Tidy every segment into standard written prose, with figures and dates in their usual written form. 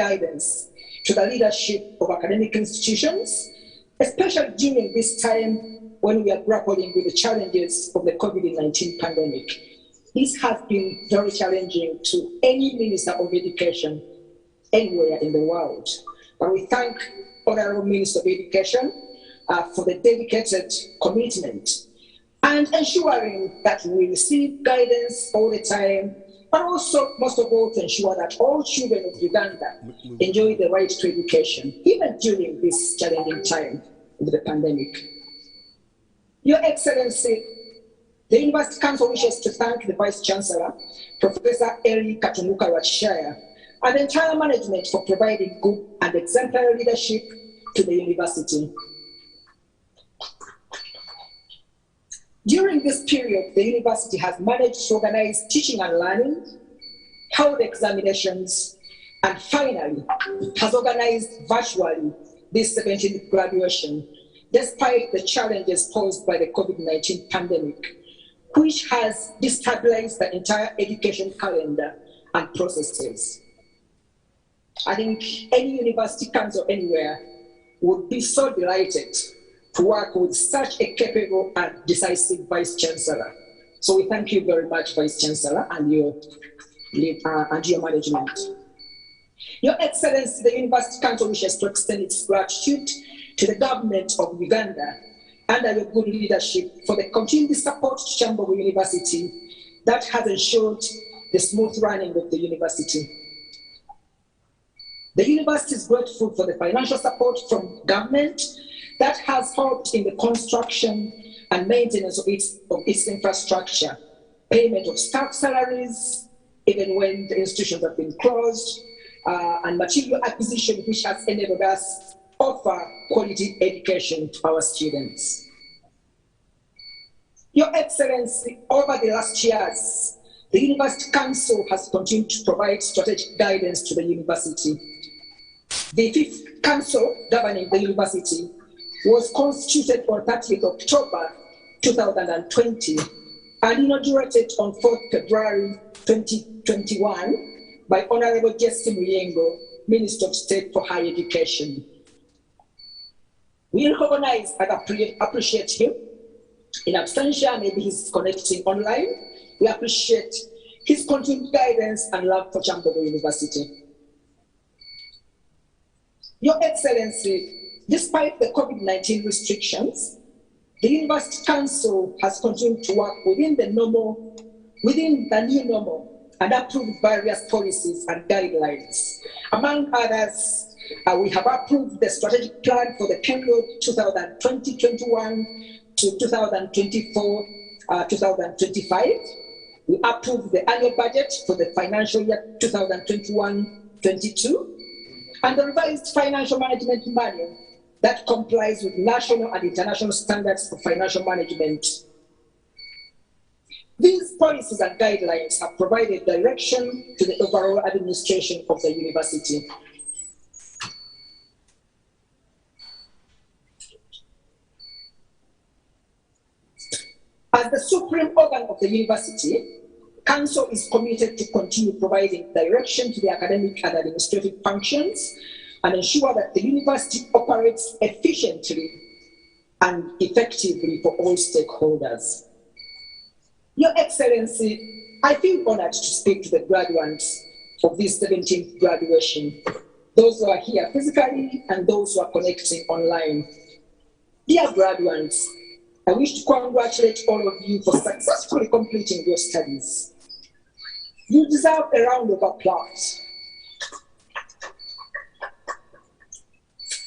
guidance to the leadership of academic institutions, especially during this time when we are grappling with the challenges of the COVID-19 pandemic. This has been very challenging to any Minister of Education anywhere in the world. But we thank Honorable Minister of Education for the dedicated commitment and ensuring that we receive guidance all the time, but also, most of all, to ensure that all children of Uganda enjoy the right to education, even during this challenging time of the pandemic. Your Excellency, the University Council wishes to thank the Vice Chancellor, Professor Eli Katumuka Ratshire, and the entire management for providing good and exemplary leadership to the university. During this period, the university has managed to organize teaching and learning, held examinations, and finally has organized virtually this 17th graduation, despite the challenges posed by the COVID-19 pandemic, which has destabilized the entire education calendar and processes. I think any university council anywhere would be so delighted to work with such a capable and decisive Vice Chancellor. So we thank you very much, Vice Chancellor, and your management. Your Excellency, the University Council wishes to extend its gratitude to the government of Uganda under your good leadership for the continued support to KYAMBOGO University that has ensured the smooth running of the university. The university is grateful for the financial support from government that has helped in the construction and maintenance of its infrastructure, payment of staff salaries, even when the institutions have been closed, and material acquisition, which has enabled us to offer quality education to our students. Your Excellency, over the last years, the University Council has continued to provide strategic guidance to the university. The 5th Council governing the university was constituted on 30th October 2020 and inaugurated on 4th February 2021 by Honorable Jesse Muyengo, Minister of State for Higher Education. We recognize and appreciate him. In absentia, maybe he's connecting online. We appreciate his continued guidance and love for KYAMBOGO University. Your Excellency, despite the COVID-19 restrictions, the University Council has continued to work within the new normal, and approved various policies and guidelines. Among others, we have approved the strategic plan for the period 2020-21 to 2024-2025. We approved the annual budget for the financial year 2021-22, and the revised financial management manual that complies with national and international standards for financial management. These policies and guidelines have provided direction to the overall administration of the university. As the supreme organ of the university, Council is committed to continue providing direction to the academic and administrative functions and ensure that the university operates efficiently and effectively for all stakeholders. Your Excellency, I feel honored to speak to the graduates of this 17th graduation, those who are here physically and those who are connecting online. Dear graduates, I wish to congratulate all of you for successfully completing your studies. You deserve a round of applause.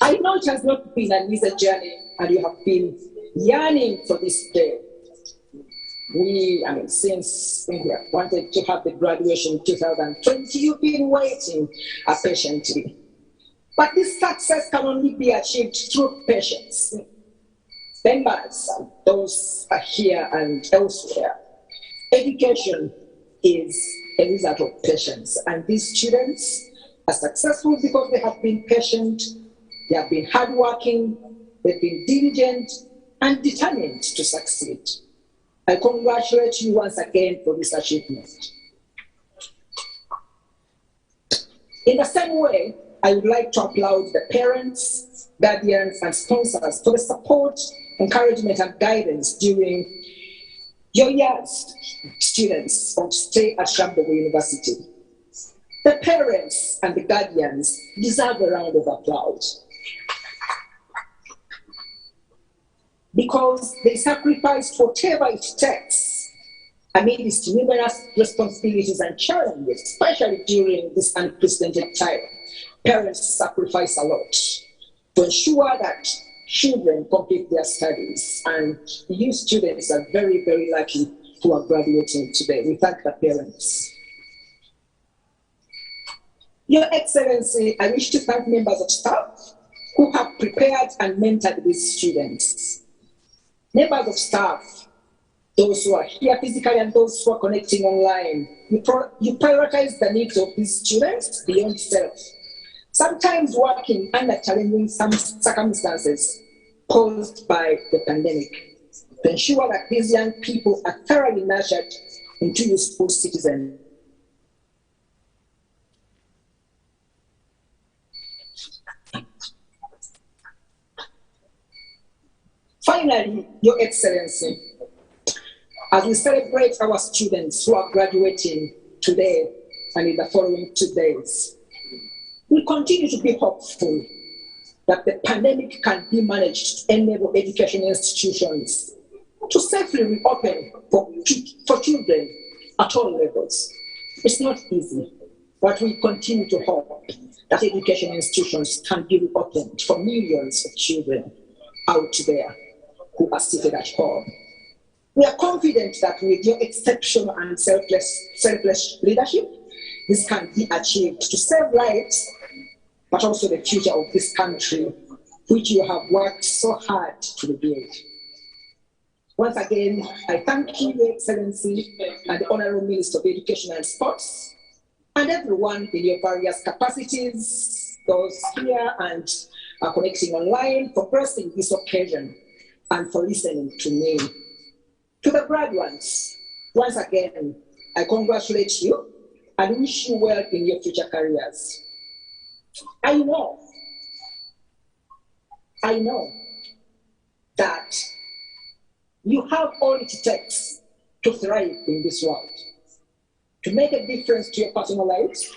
I know it has not been an easy journey and you have been yearning for this day. Since we have wanted to have the graduation in 2020, you've been waiting patiently. But this success can only be achieved through patience. Members, those are here and elsewhere, education is a result of patience. And these students are successful because they have been patient, they have been hardworking, they've been diligent and determined to succeed. I congratulate you once again for this achievement. In the same way, I would like to applaud the parents, guardians, and sponsors for the support, encouragement, and guidance during your years, students of stay at KYAMBOGO University. The parents and the guardians deserve a round of applause because they sacrificed whatever it takes amidst numerous responsibilities and challenges, especially during this unprecedented time. Parents sacrifice a lot to ensure that children complete their studies, and you students are very, very lucky who are graduating today. We thank the parents. Your Excellency, I wish to thank members of staff who have prepared and mentored these students. Members of staff, those who are here physically and those who are connecting online, you prioritize the needs of these students beyond self, sometimes working under challenging circumstances caused by the pandemic, to ensure that these young people are thoroughly nurtured into useful citizens. Finally, Your Excellency, as we celebrate our students who are graduating today and in the following 2 days, we continue to be hopeful that the pandemic can be managed to enable education institutions to safely reopen for children at all levels. It's not easy, but we continue to hope that education institutions can be reopened for millions of children out there who are seated at home. We are confident that with your exceptional and selfless leadership, this can be achieved to save lives, but also the future of this country, which you have worked so hard to rebuild. Once again, I thank you, Your Excellency, and the Honorable Minister of Education and Sports, and everyone in your various capacities, those here and are connecting online, for gracing this occasion and for listening to me. To the graduates, once again, I congratulate you and wish you well in your future careers. I know that you have all it takes to thrive in this world, to make a difference to your personal lives,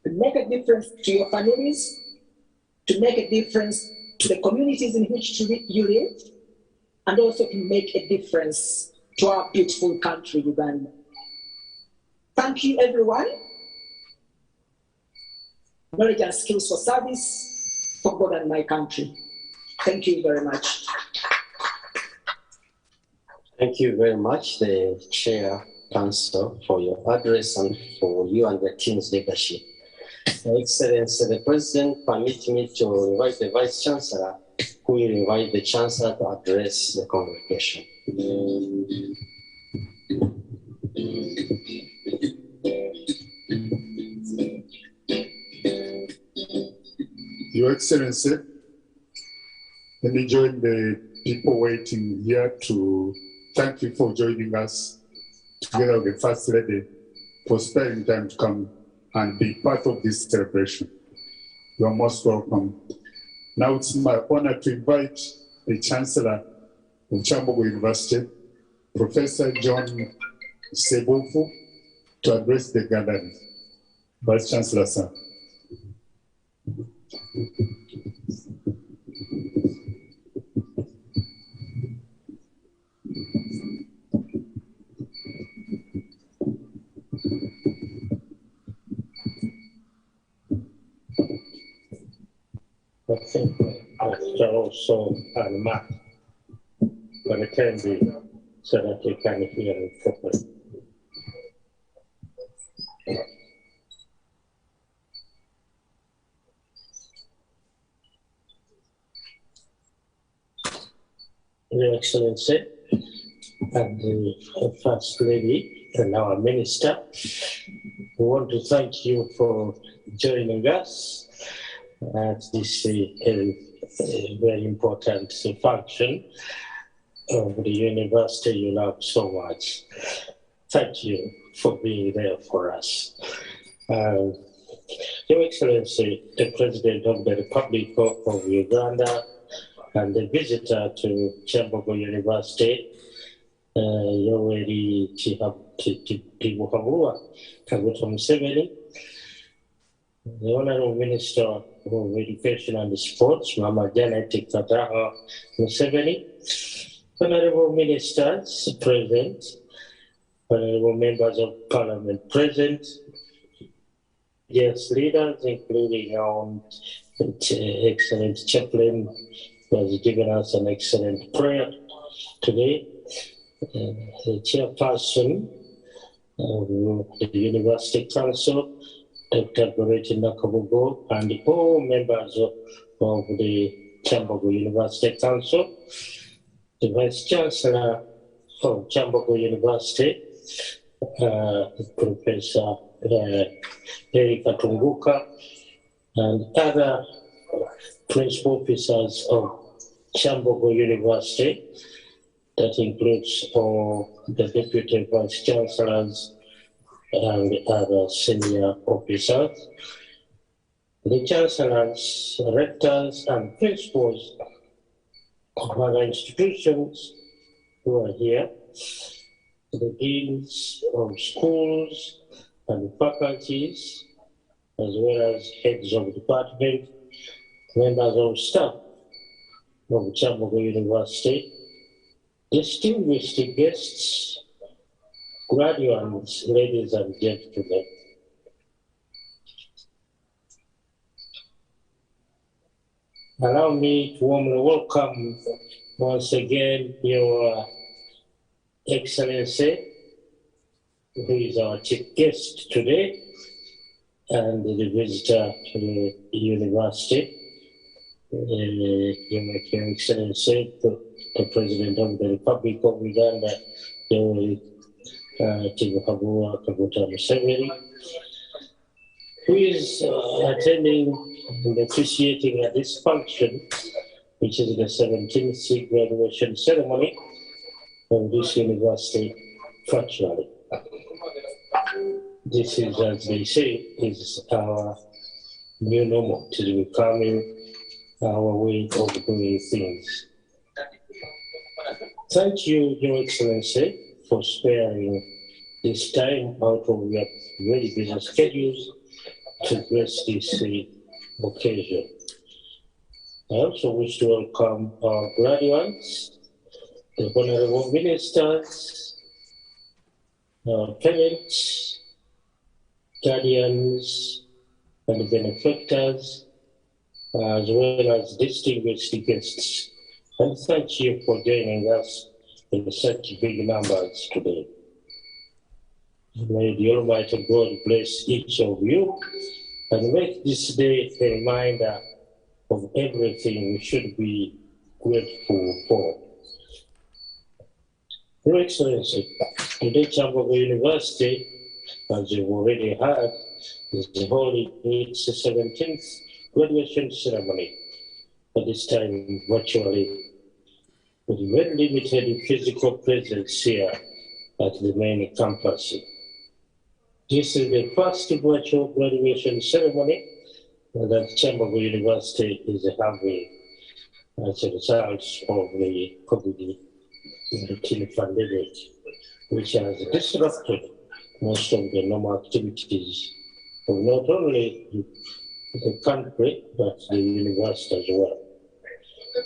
to make a difference to your families, to make a difference to the communities in which you live, and also to make a difference to our beautiful country, Uganda. Thank you, everyone. Knowledge and skills for service for God and my country. Thank you very much. Thank you very much, the Chair, Council, for your address and for you and the team's leadership. Your Excellency, the President, permit me to invite the Vice Chancellor, who will invite the Chancellor to address the congregation. Your Excellency, let me join the people waiting here to thank you for joining us together with the First Lady for sparing time to come and be part of this celebration. You are most welcome. Now it's my honor to invite the Chancellor of KYAMBOGO University, Professor John Sebofu, to address the gathering. Vice Chancellor, sir. I think after also and Mark, but it can be so that you can hear it properly. Your Excellency, and the First Lady and our Minister, we want to thank you for joining us at this very important function of the university you love so much. Thank you for being there for us. Your Excellency, the President of the Republic of Uganda and the visitor to KYAMBOGO University, Yoweri Tibuhaburwa Kaguta Museveni, the Honorable Minister of Education and Sports, Mama Janet Kataha Museveni, Honorable Ministers present, Honorable Members of Parliament present, yes, leaders, including our excellent chaplain, who has given us an excellent prayer today, the chairperson of the University Council, Dr. Goreti Nakabugo, and all members of the KYAMBOGO University Council, the Vice Chancellor of KYAMBOGO University, Professor Erika Tunguka, and other principal officers of KYAMBOGO University, that includes all the Deputy Vice Chancellors and other senior officers, the Chancellors, Rectors, and Principals of other institutions who are here, the Deans of schools and faculties, as well as heads of department, members of staff of KYAMBOGO University, distinguished guests, graduates, ladies and gentlemen. Allow me to warmly welcome once again Your Excellency, who is our chief guest today, and the visitor to the university, Your Excellency, the President of the Republic of Uganda, Yoweri Tibuhaburwa Kaguta Museveni, who is attending and officiating at this function, which is the 17th graduation ceremony of this university virtually. This is, as they say, is our new normal. It is becoming our way of doing things. Thank you, Your Excellency, for sparing this time out of your very busy schedules to grace this occasion. I also wish to welcome our graduates, the Honorable Ministers, parents, guardians, and benefactors, as well as distinguished guests. And thank you for joining us in such big numbers today. May the Almighty God bless each of you and make this day a reminder of everything we should be grateful for. Your Excellency, today KYAMBOGO University, as you've already heard, is holding its 17th graduation ceremony, at this time virtually, with very limited physical presence here at the main campus. This is the first virtual graduation ceremony that KYAMBOGO University is having as a result of the COVID-19 pandemic, which has disrupted most of the normal activities of not only the country, but the university as well.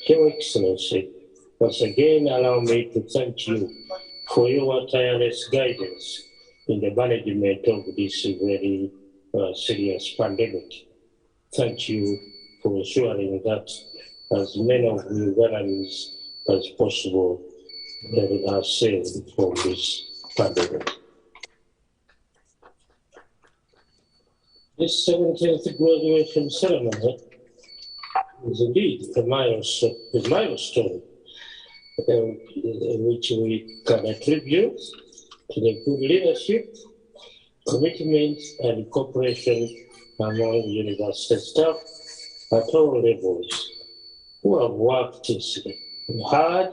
Your Excellency, once again, allow me to thank you for your tireless guidance in the management of this very serious pandemic. Thank you for ensuring that as many of the Ugandans as possible that are saved from this pandemic. This 17th graduation ceremony is indeed a milestone which we can attribute to the good leadership, commitment, and cooperation among university staff at all levels who have worked hard,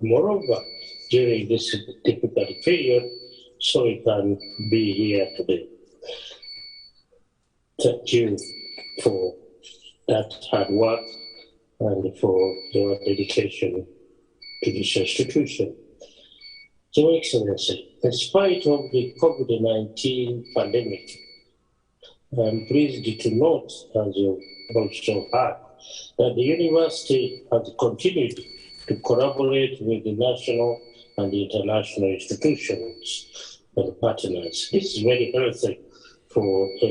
moreover, during this difficult period, so we can be here today. thank you for that hard work and for your dedication to this institution. Your Excellency, in spite of the COVID-19 pandemic, I'm pleased to note, as you also heard, that the university has continued to collaborate with the national and international institutions and partners. This is very healthy for a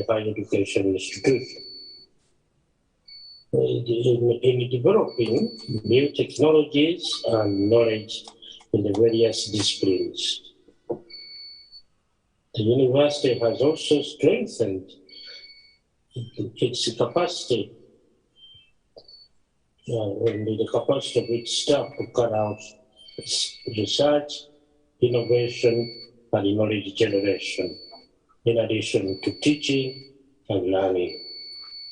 higher education institution. In developing new technologies and knowledge in the various disciplines. The university has also strengthened its capacity, the capacity of its staff to carry out research, innovation, and knowledge generation, in addition to teaching and learning.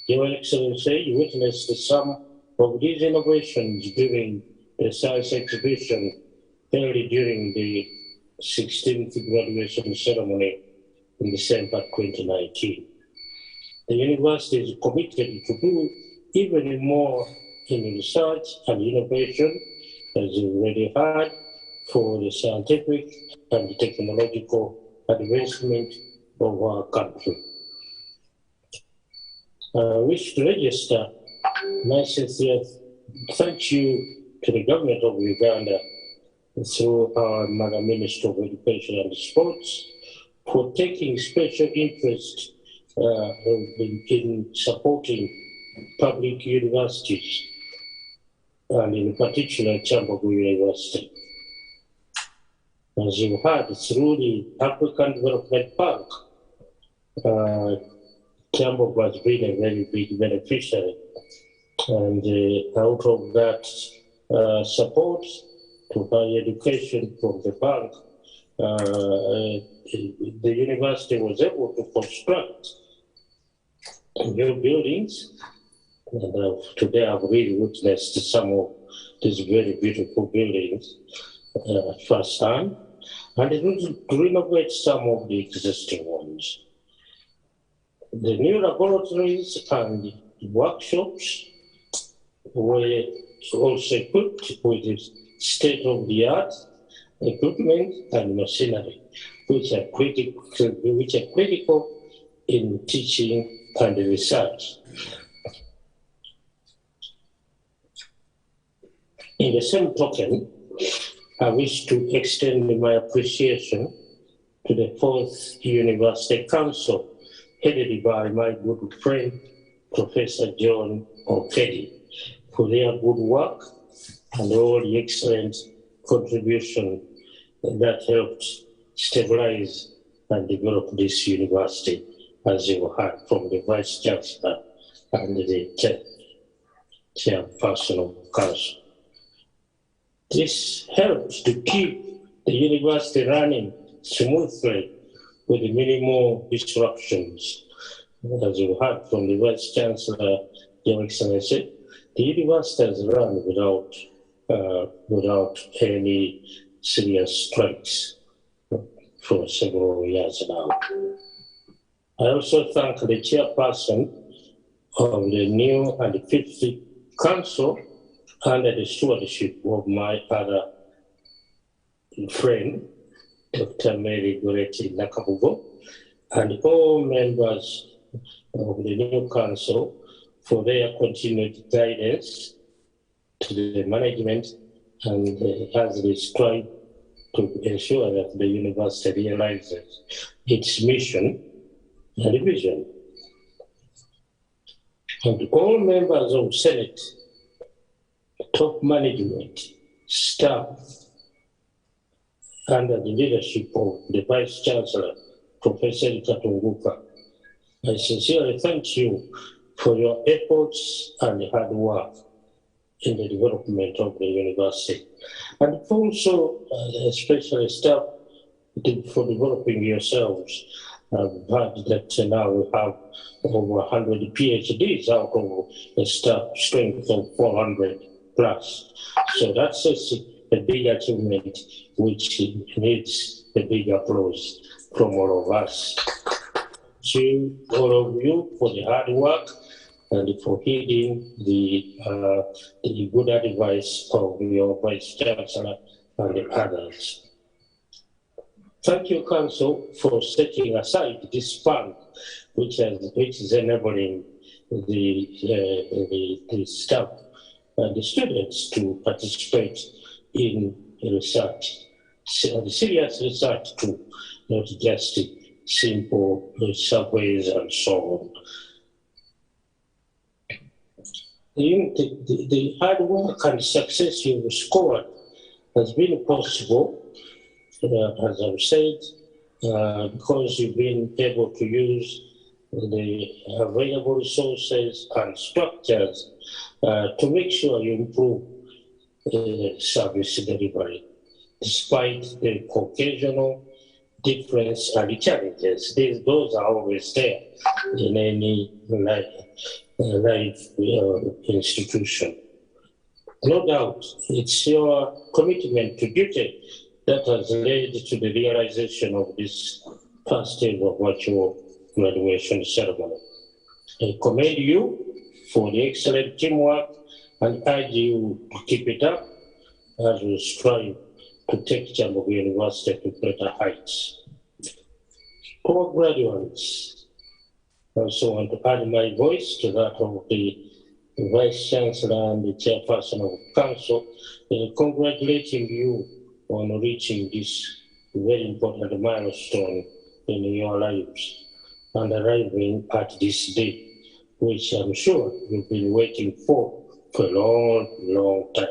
Your Excellency, you witnessed some of these innovations during the science exhibition held during the 16th graduation ceremony in December 2019. The university is committed to do even more in research and innovation, as you already heard, for the scientific and technological advancement of our country. I wish to register my sincere thank you to the government of Uganda through our Madam Minister of Education and Sports for taking special interest in supporting public universities, and in particular KYAMBOGO University. As you heard, through the African Development Bank, KYAMBOGO has been a very big beneficiary, and out of that support to higher education from the bank, the university was able to construct new buildings. And today I've really witnessed some of these very beautiful buildings firsthand, and to renovate some of the existing ones. The new laboratories and workshops were also equipped with state-of-the-art equipment and machinery, which are critical in teaching and research. In the same token, I wish to extend my appreciation to the 4th University Council, headed by my good friend, Professor John O'Kelly, for their good work and all the excellent contribution that helped stabilize and develop this university, as you heard from the Vice Chancellor and the Chairperson of the Council. This helps to keep the university running smoothly with minimal disruptions. As you heard from the Vice Chancellor, Your Excellency, the university has run without any serious strikes for several years now. I also thank the Chairperson of the new and 5th Council under the stewardship of my other friend, Dr. Mary Goretti Nakabugo, and all members of the new council for their continued guidance to the management and as they strive to ensure that the university realizes its mission and vision. And all members of Senate, top management, staff, under the leadership of the Vice Chancellor, Professor Katunguka, I sincerely thank you for your efforts and hard work in the development of the university. And also, especially staff, for developing yourselves. I've heard that now we have over 100 PhDs out of a staff strength of 400 plus. So that's a big achievement which needs a big applause from all of us. To all of you for the hard work and for heeding the good advice of your Vice Chancellor and the others. Thank you, Council, for setting aside this fund, which is enabling the staff and the students to participate in research, serious research too, not just simple surveys and so on. The hard work and success you've scored has been possible, as I've said, because you've been able to use the available resources and structures to make sure you improve service delivery, despite the occasional difference and the challenges. Those are always there in any life institution. No doubt, it's your commitment to duty that has led to the realization of this first ever virtual graduation ceremony. I commend you for the excellent teamwork and urge you to keep it up as we strive to take KYAMBOGO University to greater heights. Our graduates, I also want to add my voice to that of the Vice Chancellor and the Chairperson of Council in congratulating you on reaching this very important milestone in your lives and arriving at this day, which I'm sure you've been waiting for a long, long time.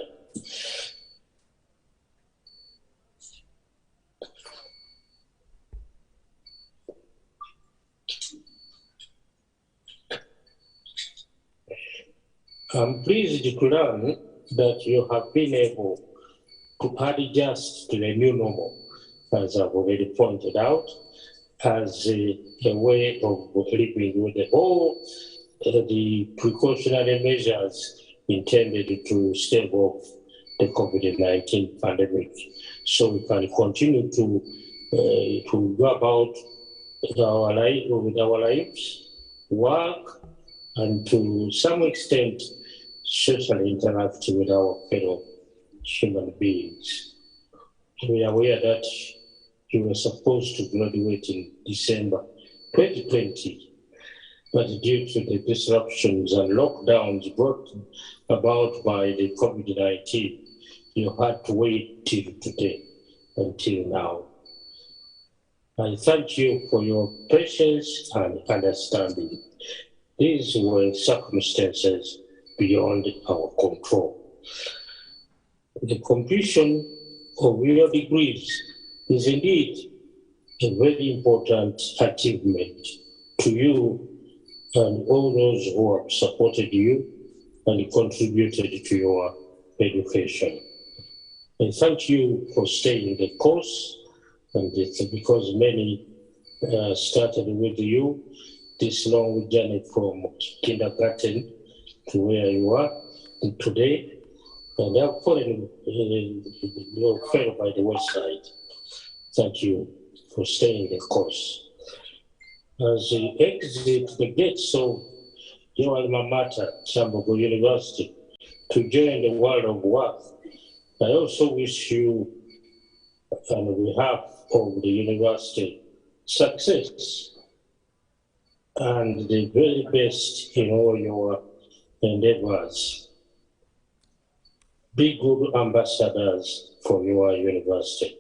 I'm pleased to learn that you have been able to adjust to the new normal, as I've already pointed out, as a way of living with the precautionary measures intended to stave off the COVID-19 pandemic. So we can continue to go about with our lives, work, and to some extent, socially interact with our fellow human beings. We are aware that you were supposed to graduate in December 2020, but due to the disruptions and lockdowns brought about by the COVID-19, you had to wait till today, until now. I thank you for your patience and understanding. These were circumstances beyond our control. The completion of your degrees is indeed a very important achievement to you and all those who have supported you and contributed to your education. I thank you for staying the course, and it's because many started with you this long journey from kindergarten to where you are today, and I've fallen you fell by the wayside. Thank you for staying the course. As you exit the gates of your alma mater, KYAMBOGO University, to join the world of work, I also wish you, on behalf of the university, success and the very best in all your endeavors. Be good ambassadors for your university.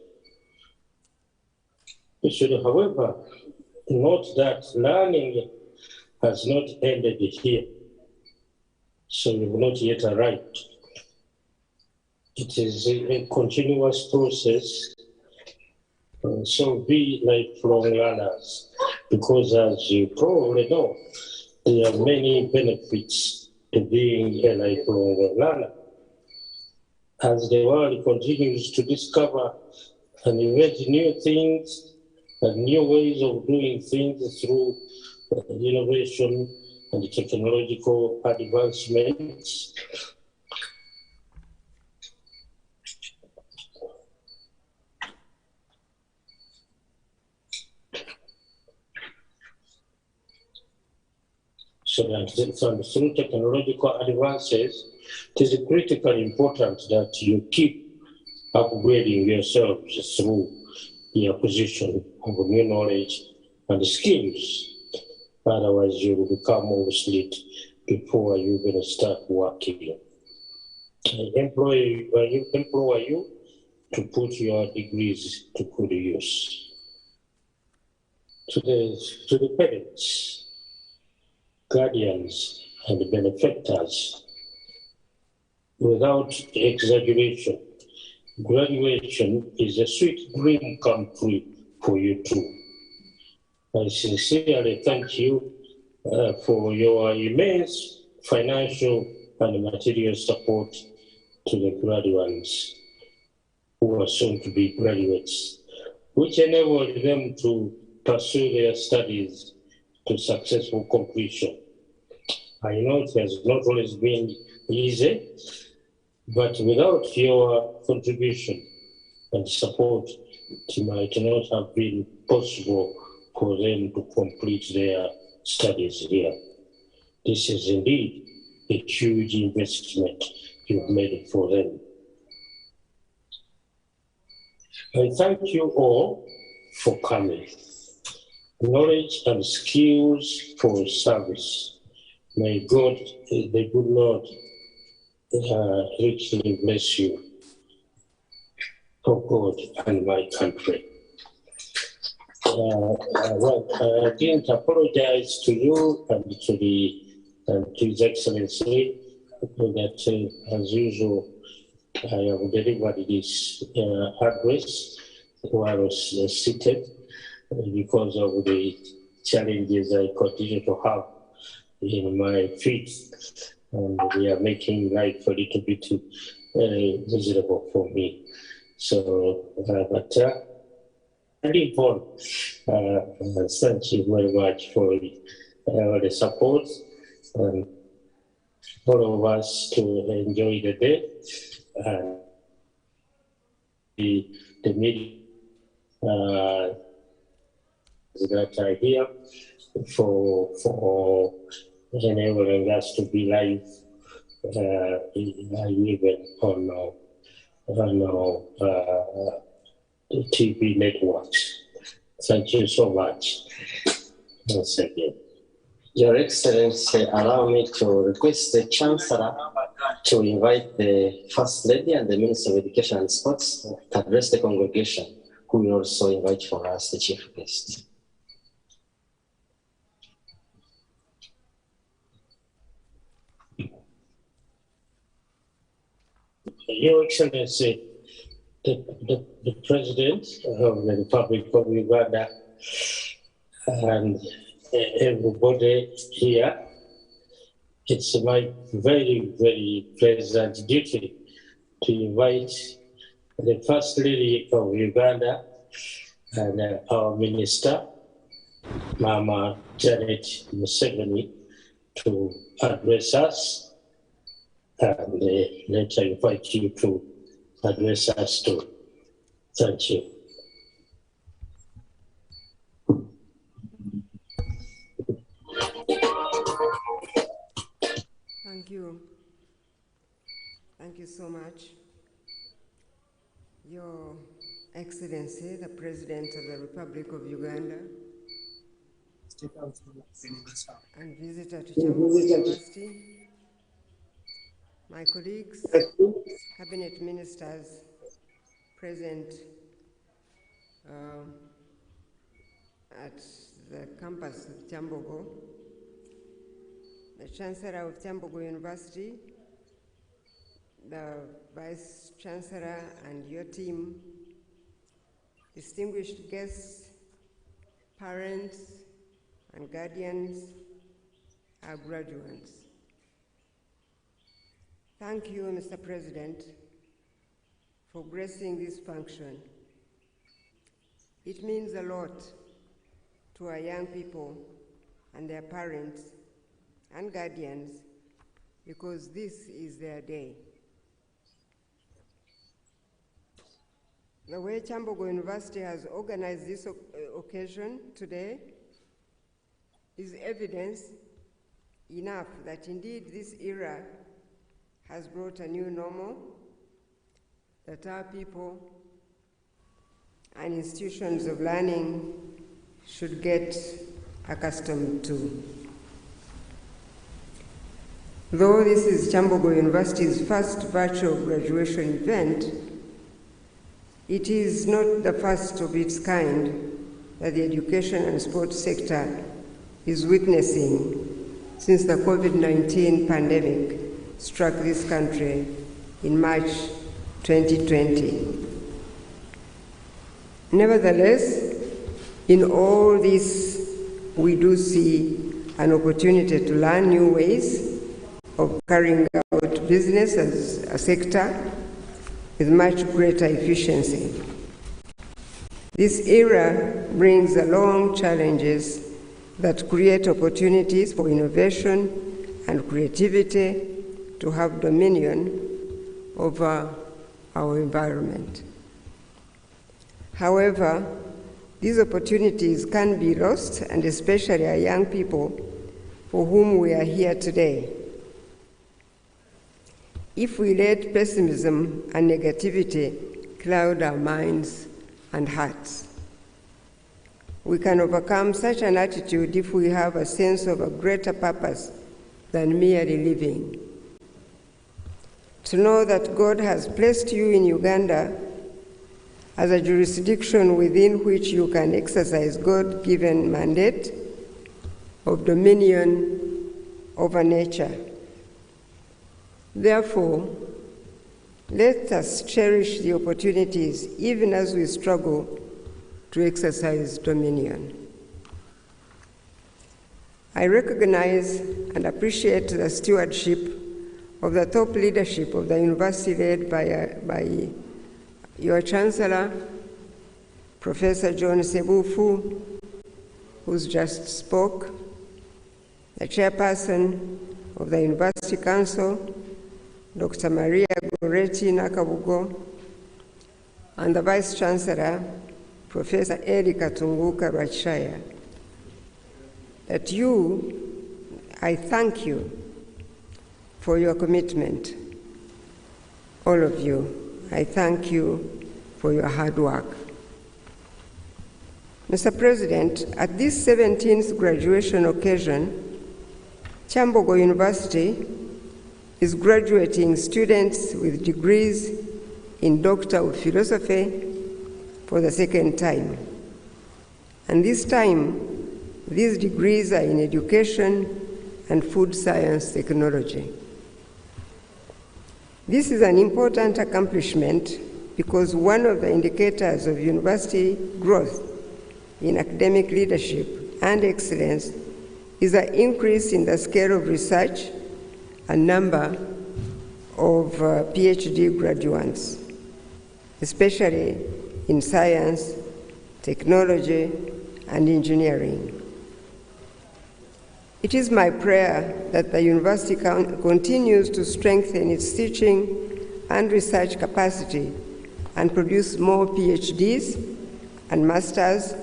We should, however, note that learning has not ended here, so you've not yet arrived. It is a continuous process, so be lifelong learners, because as you probably know, there are many benefits to being a lifelong learner. As the world continues to discover and invent new things and new ways of doing things through innovation and technological advancements, So that through technological advances, it is critically important that you keep upgrading yourselves through the acquisition of new knowledge and skills. Otherwise, you will become obsolete before you even start working. I employ you to put your degrees to good use. To the parents, guardians, and benefactors, without exaggeration, graduation is a sweet dream come true for you too. I sincerely thank you for your immense financial and material support to the graduates who are soon to be graduates, which enabled them to pursue their studies to successful completion. I know it has not always been easy, but without your contribution and support, it might not have been possible for them to complete their studies here. This is indeed a huge investment you've made for them. I thank you all for coming. Knowledge and skills for service. May God, the good Lord, richly bless you, for God and my country. I didn't apologize to you and to His Excellency that, as usual, I have delivered this address while I was seated because of the challenges I continue to have in my feet, and they are making life a little bit miserable for me. So, thank you very much for the support and all of us to enjoy the day and the meeting that are here for enabling us to be live even on TV networks. Thank you so much. Once again. Your Excellency, allow me to request the Chancellor to invite the First Lady and the Minister of Education and Sports to address the congregation, who will also invite for us the Chief Guest. Your Excellency, the President of the Republic of Uganda and everybody here, it's my very, very pleasant duty to invite the First Lady of Uganda and our Minister, Mama Janet Museveni, to address us. And let's invite you to address us too. Thank you. Thank you. Thank you so much. Your Excellency, the President of the Republic of Uganda, and visitor to Chancellor University, my colleagues, cabinet ministers present at the campus of KYAMBOGO, the Chancellor of KYAMBOGO University, the Vice Chancellor and your team, distinguished guests, parents and guardians, our graduates. Thank you, Mr. President, for gracing this function. It means a lot to our young people and their parents and guardians because this is their day. The way KYAMBOGO University has organized this occasion today is evidence enough that indeed this era has brought a new normal that our people and institutions of learning should get accustomed to. Though this is KYAMBOGO University's first virtual graduation event, it is not the first of its kind that the education and sports sector is witnessing since the COVID-19 pandemic struck this country in March 2020. Nevertheless, in all this, we do see an opportunity to learn new ways of carrying out business as a sector with much greater efficiency. This era brings along challenges that create opportunities for innovation and creativity to have dominion over our environment. However, these opportunities can be lost, and especially our young people for whom we are here today. If we let pessimism and negativity cloud our minds and hearts. We can overcome such an attitude if we have a sense of a greater purpose than merely living. To know that God has placed you in Uganda as a jurisdiction within which you can exercise God-given mandate of dominion over nature. Therefore, let us cherish the opportunities even as we struggle to exercise dominion. I recognize and appreciate the stewardship of the top leadership of the university led by your Chancellor, Professor John Sebufu, who's just spoke, the Chairperson of the University Council, Dr. Maria Goretti Nakabugo, and the Vice Chancellor, Professor Erika Tunguka Rachaya. That I thank you for your commitment, all of you. I thank you for your hard work. Mr. President, at this 17th graduation occasion, KYAMBOGO University is graduating students with degrees in Doctor of Philosophy for the second time. And this time, these degrees are in education and food science technology. This is an important accomplishment because one of the indicators of university growth in academic leadership and excellence is an increase in the scale of research and number of PhD graduates, especially in science, technology, and engineering. It is my prayer that the university continues to strengthen its teaching and research capacity and produce more PhDs and masters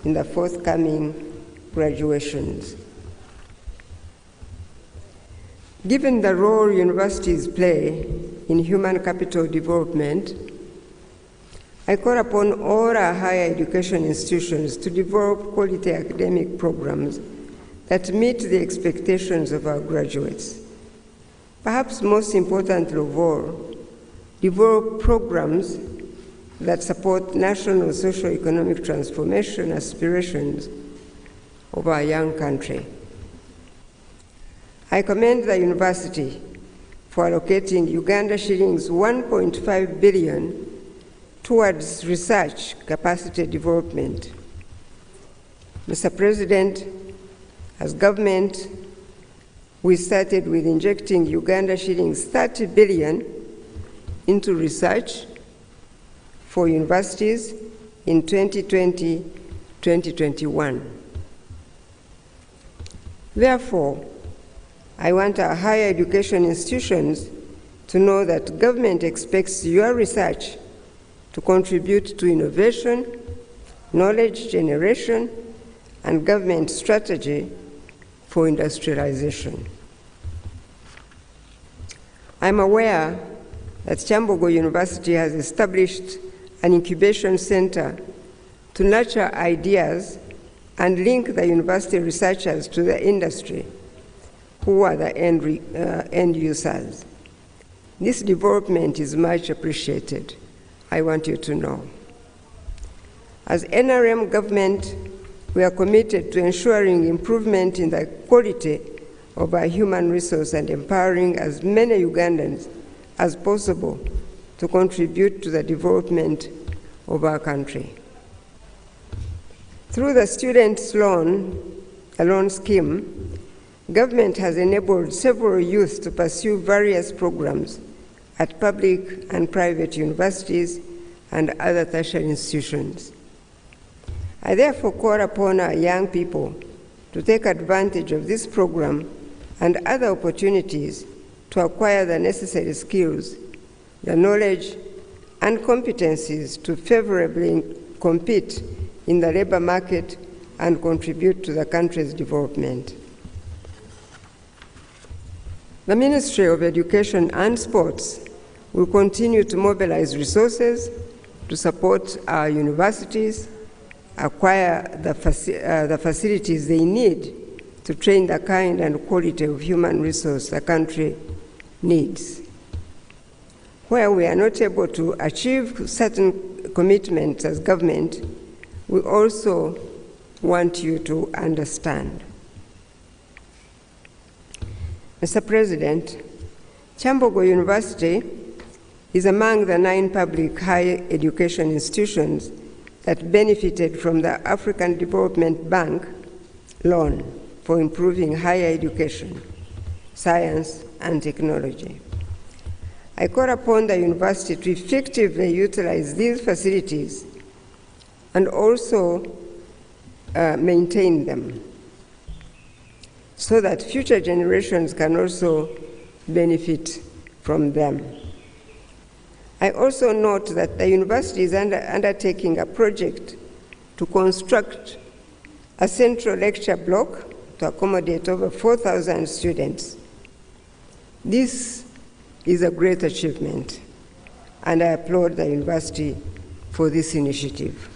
in the forthcoming graduations. Given the role universities play in human capital development, I call upon all our higher education institutions to develop quality academic programs that meet the expectations of our graduates. Perhaps most importantly of all, develop programs that support national socio-economic transformation aspirations of our young country. I commend the university for allocating Uganda shillings 1.5 billion towards research capacity development. Mr. President, as government, we started with injecting Uganda shillings 30 billion into research for universities in 2020-2021. Therefore, I want our higher education institutions to know that government expects your research to contribute to innovation, knowledge generation, and government strategy for industrialization. I'm aware that Kyambogo University has established an incubation center to nurture ideas and link the university researchers to the industry, who are the end users. This development is much appreciated, I want you to know. As NRM government, we are committed to ensuring improvement in the quality of our human resource and empowering as many Ugandans as possible to contribute to the development of our country. Through the students' loan scheme, government has enabled several youth to pursue various programs at public and private universities and other tertiary institutions. I therefore call upon our young people to take advantage of this program and other opportunities to acquire the necessary skills, the knowledge, and competencies to favorably compete in the labor market and contribute to the country's development. The Ministry of Education and Sports will continue to mobilize resources to support our universities, acquire the facilities they need to train the kind and quality of human resource the country needs. Where we are not able to achieve certain commitments as government, we also want you to understand. Mr. President, Kyambogo University is among the 9 public higher education institutions that benefited from the African Development Bank loan for improving higher education, science, and technology. I call upon the university to effectively utilize these facilities and also maintain them so that future generations can also benefit from them. I also note that the university is undertaking a project to construct a central lecture block to accommodate over 4,000 students. This is a great achievement, and I applaud the university for this initiative.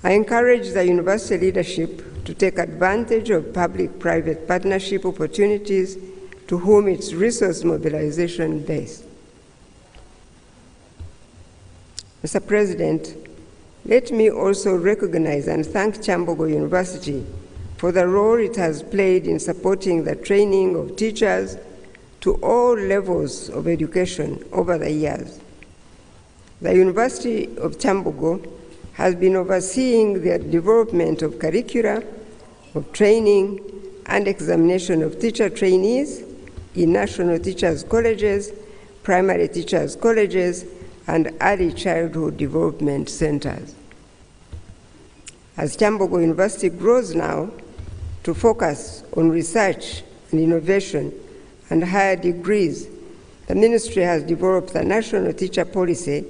I encourage the university leadership to take advantage of public-private partnership opportunities to whom its resource mobilization based. Mr. President, let me also recognize and thank Kyambogo University for the role it has played in supporting the training of teachers to all levels of education over the years. The University of Kyambogo has been overseeing the development of curricula, of training, and examination of teacher trainees in national teachers' colleges, primary teachers' colleges, and early childhood development centers. As Kyambogo University grows now to focus on research and innovation and higher degrees, the ministry has developed a national teacher policy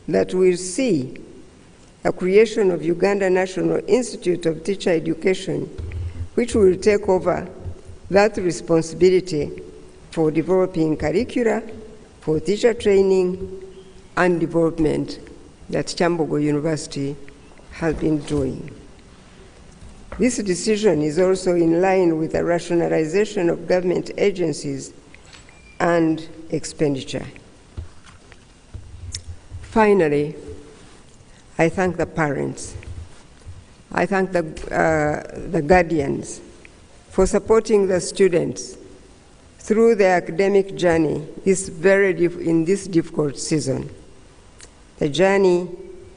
that will see a creation of Uganda National Institute of Teacher Education, which will take over that responsibility for developing curricula, for teacher training, and development that Kyambogo University has been doing. This decision is also in line with the rationalization of government agencies and expenditure. Finally, I thank the parents. I thank the guardians for supporting the students through their academic journey in this difficult season. The journey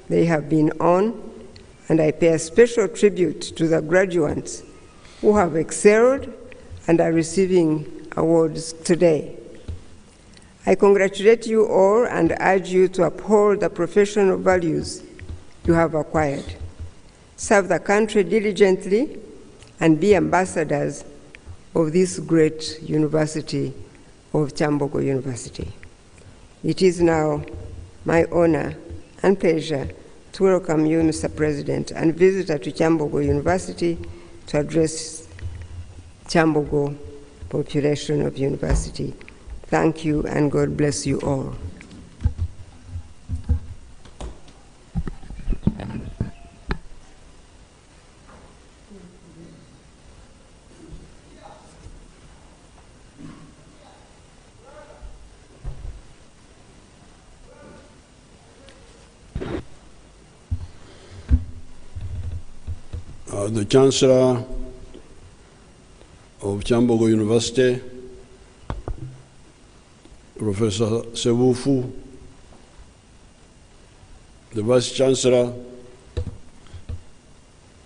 they have been on, and I pay a special tribute to the graduates who have excelled and are receiving awards today. I congratulate you all and urge you to uphold the professional values you have acquired. Serve the country diligently and be ambassadors of this great university of Kyambogo University. It is now my honor and pleasure to welcome you, Mr. President, and visitor to Kyambogo University to address KYAMBOGO population of university. Thank you, and God bless you all. The Chancellor of KYAMBOGO University, Professor Sebufu, the Vice Chancellor,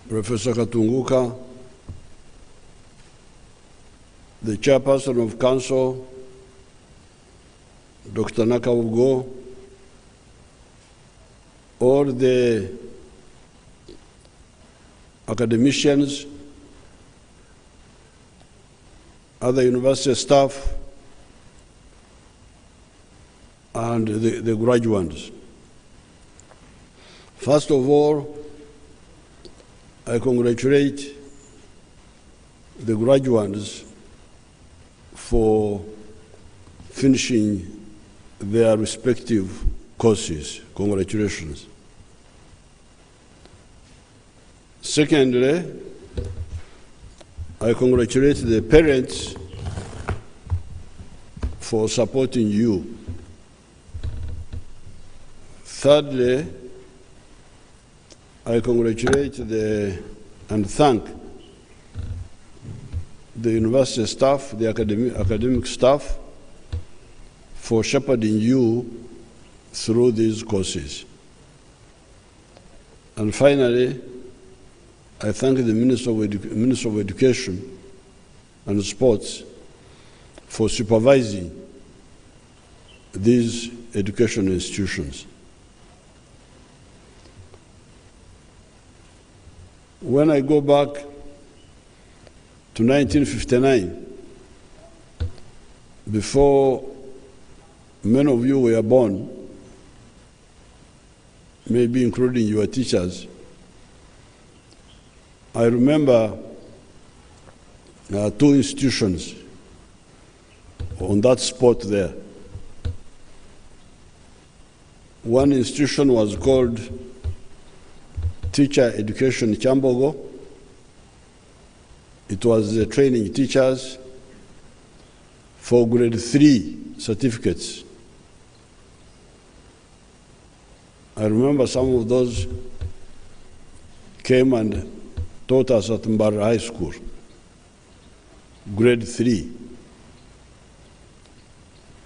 Professor Katunguka, the Chairperson of Council, Dr. Nakawugo, all the academicians, other university staff, and the graduates. First of all, I congratulate the graduates for finishing their respective courses. Congratulations. Secondly, I congratulate the parents for supporting you. Thirdly, I congratulate and thank the university staff, the academic staff, for shepherding you through these courses. And finally, I thank the Minister of Education and Sports for supervising these educational institutions. When I go back to 1959, before many of you were born, maybe including your teachers, I remember two institutions on that spot there. One institution was called Teacher Education KYAMBOGO. It was training teachers for grade 3 certificates. I remember some of those came and taught us at Mbara High School, grade 3.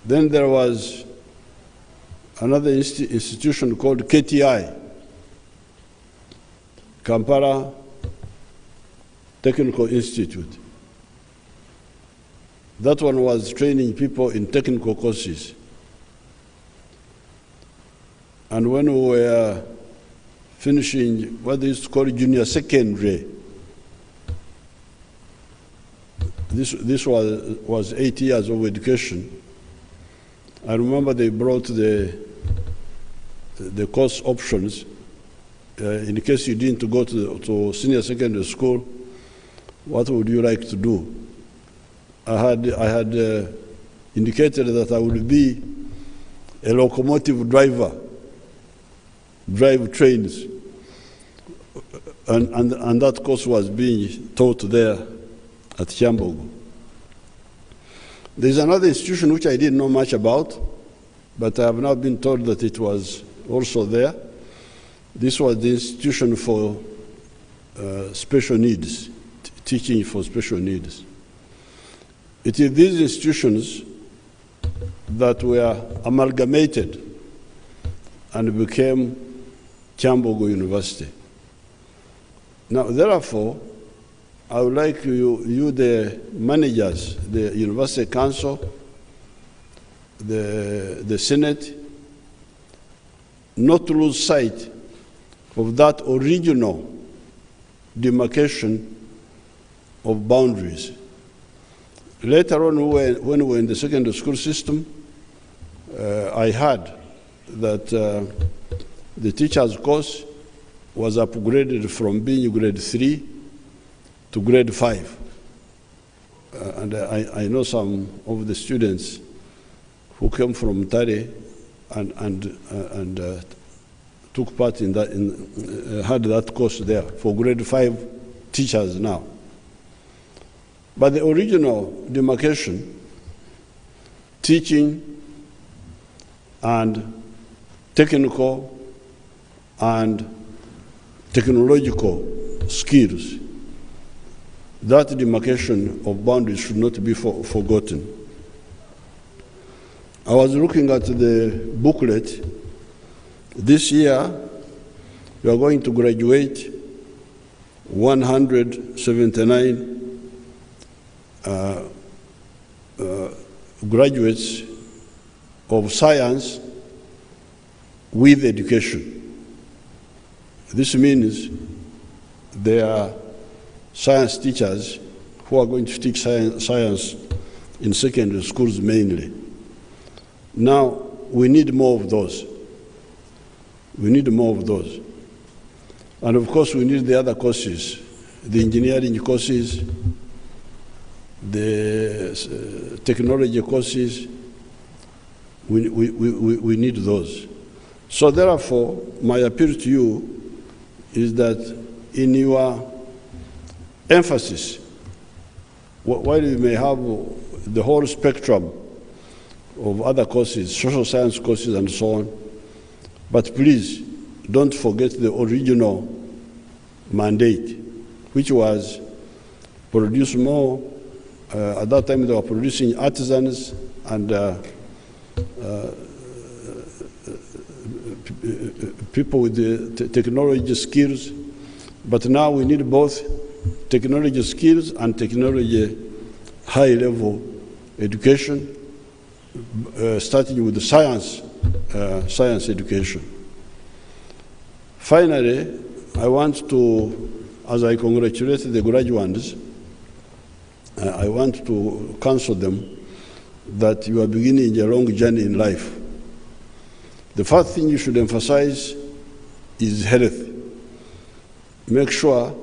Then there was another institution called KTI, Kampala Technical Institute. That one was training people in technical courses. And when we were finishing what is called junior secondary, this was 8 years of education. I remember they brought the course options. In case you didn't go to senior secondary school, what would you like to do? I had indicated that I would be a locomotive driver, drive trains, and that course was being taught there at KYAMBOGO. There's another institution which I didn't know much about, but I have now been told that it was also there. This was the institution for special needs, teaching for special needs. It is these institutions that were amalgamated and became KYAMBOGO University. Now, therefore, I would like you the managers, the University Council, the Senate, not to lose sight of that original demarcation of boundaries. Later on, when we were in the secondary school system, I heard that the teacher's course was upgraded from being grade 3 to grade 5. and I know some of the students who came from Tare and took part in that, had that course there for grade 5 teachers now. But the original demarcation, teaching and technical and technological skills, that demarcation of boundaries should not be forgotten. I was looking at the booklet. This year, we are going to graduate 179 graduates of science with education. This means they are science teachers who are going to teach science in secondary schools mainly. Now, we need more of those. We need more of those. And of course, we need the other courses, the engineering courses, the technology courses. We need those. So therefore, my appeal to you is that in your emphasis, while you may have the whole spectrum of other courses, social science courses and so on, but please don't forget the original mandate, which was produce more. At that time, they were producing artisans and people with the technology skills. But now we need both technology skills and technology high-level education, starting with the science education. Finally, I want to, as I congratulate the graduates, I want to counsel them that you are beginning a long journey in life. The first thing you should emphasize is health. Make sure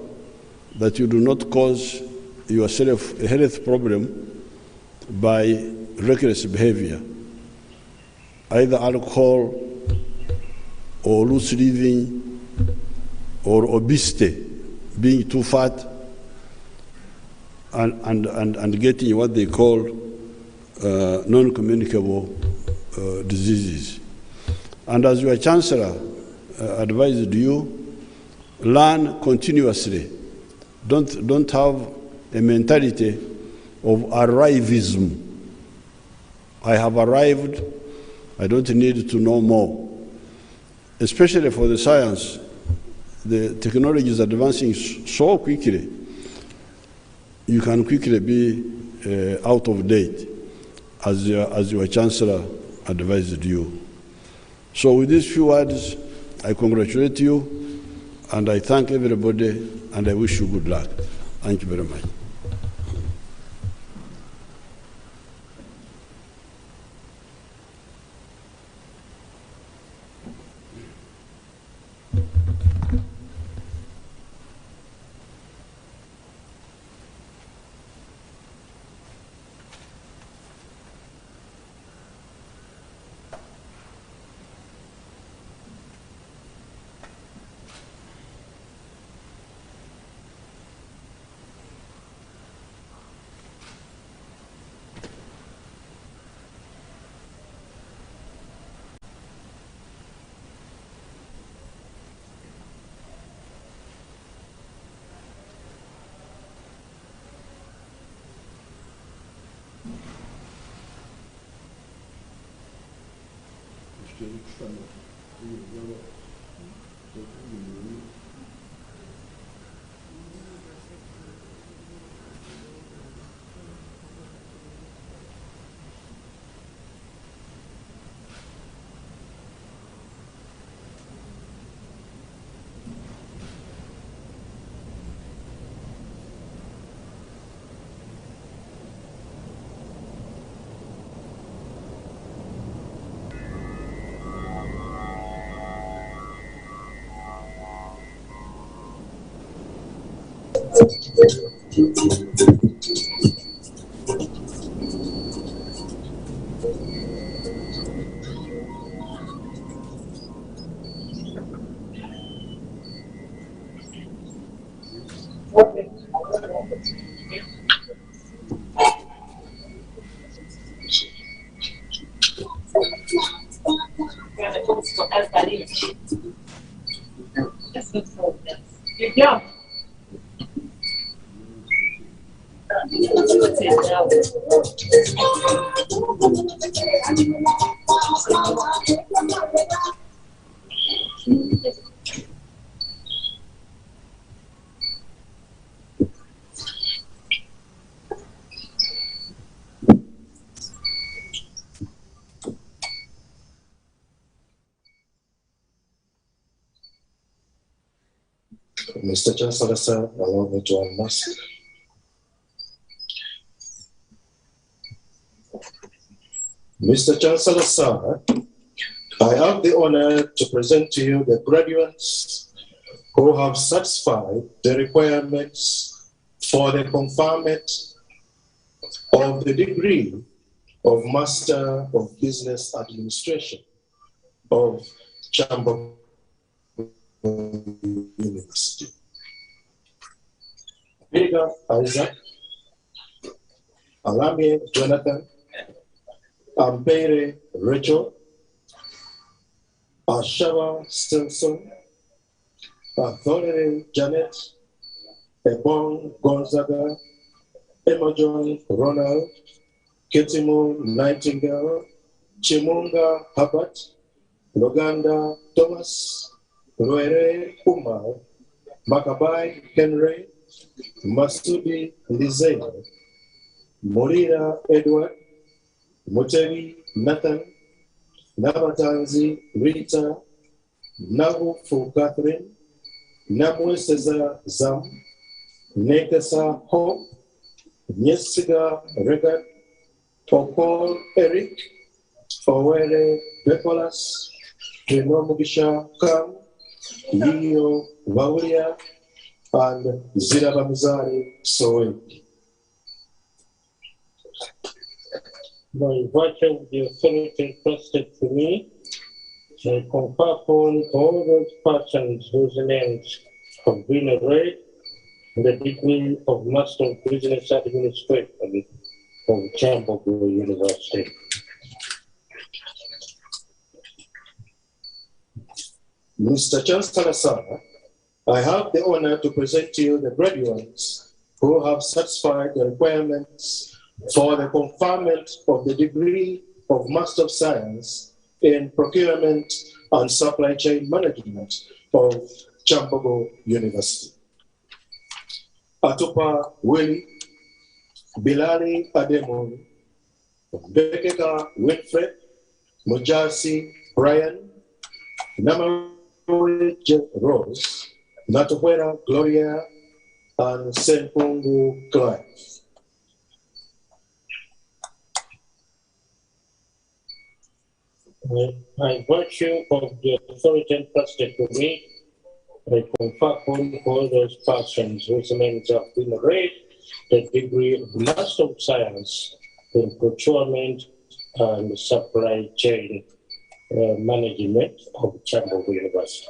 that you do not cause yourself a health problem by reckless behavior, either alcohol or loose living or obesity, being too fat and getting what they call non-communicable diseases. And as your Chancellor advised you, learn continuously. Don't have a mentality of arrivism. I have arrived, I don't need to know more. Especially for the science, the technology is advancing so quickly, you can quickly be out of date, as your Chancellor advised you. So with these few words, I congratulate you, and I thank everybody, and I wish you good luck. Thank you very much. Yeah. Mr. Chancellor, sir, allow me to unmask. Mr. Chancellor, sir, I have the honor to present to you the graduates who have satisfied the requirements for the conferment of the degree of Master of Business Administration of Chancellor University. Vega Isaac, Alami Jonathan, Ampere Rachel, Ashava Stilson, Authority Janet, Ebon Gonzaga, Imogen Ronald, Ketimu Nightingale, Chimunga Habat, Loganda Thomas, Ruere Umar, Makabai Henry, Masudi Lizelle, Morira Edward, Mutebi Nathan, Nabatanzi Rita, Nabufu Catherine, Namweseza Zam, Nekasa Hope, Nyesiga Regat, Popol Eric, Owere Bekolas, Trinomugisha Kam, Leo Vaulia, and Zirabamizari Soe. By virtue of the authority entrusted to me, I confer upon all those persons whose names have been read the degree of Master of Business Administration of KYAMBOGO University. Mr. Chancellor, sir, I have the honor to present to you the graduates who have satisfied the requirements for the conferment of the degree of Master of Science in Procurement and Supply Chain Management of KYAMBOGO University. Atupa Willie, Bilali Ademon, Bekeka Winfred, Mujasi Brian, Namaruj Rose, Natuwera Gloria, and Senpungu Clive. By virtue of the authority entrusted to me, I confer upon all those persons whose names have been read the degree of Master of Science in Procurement and Supply Chain Management of KYAMBOGO University.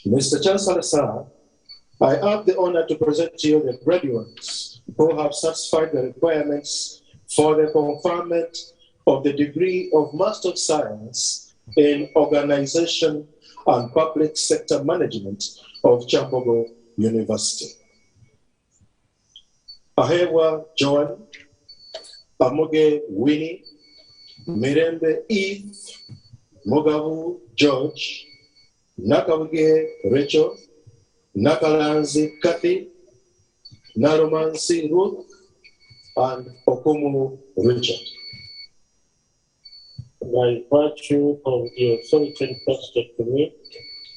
Mr. Chancellor, sir, I have the honor to present to you the graduates who have satisfied the requirements for the conferment of the degree of Master of Science in Organization and Public Sector Management of KYAMBOGO University. Ahewa Joan, Amoge Winnie, Mirembe Eve, Mogavu George, Nakawige Rachel, Nakalanzi Kathy, Naromansi Ruth, and Okumu Richard. By virtue of the authority entrusted to me,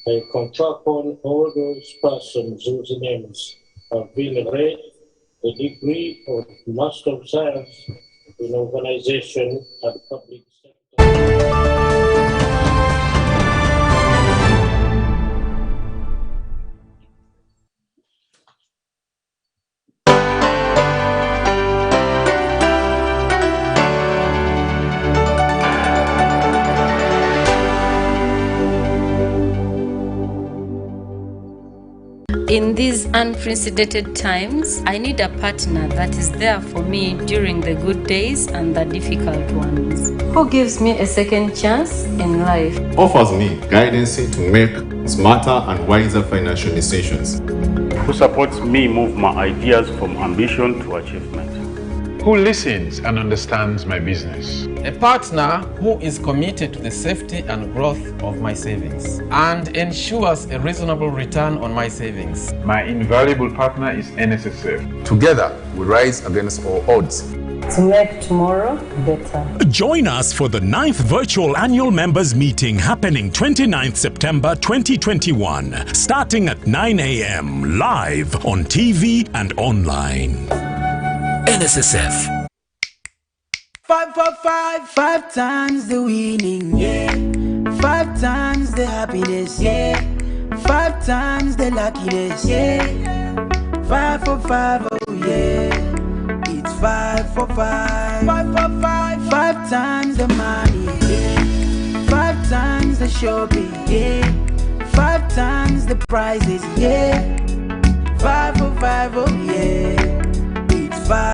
I confer upon all those persons whose names have been read the degree of Master of Science in Organization and Public Sector. In In these unprecedented times, I need a partner that is there for me during the good days and the difficult ones. Who gives me a second chance in life? Offers me guidance to make smarter and wiser financial decisions. Who supports me move my ideas from ambition to achievement. Who listens and understands my business. A partner who is committed to the safety and growth of my savings and ensures a reasonable return on my savings. My invaluable partner is NSSF. Together, we rise against all odds to make tomorrow better. Join us for the 9th Virtual Annual Members Meeting happening 29th September 2021, starting at 9 a.m. live on TV and online. NSSF. 5 for 5, 5 times the winning, yeah. 5 times the happiness, yeah. 5 times the luckiness, yeah. 5 for 5, oh yeah. It's 5 for 5. 5 for 5, 5 times the money, yeah. 5 times the shopping, yeah. 5 times the prizes, yeah. 5 for 5, oh yeah.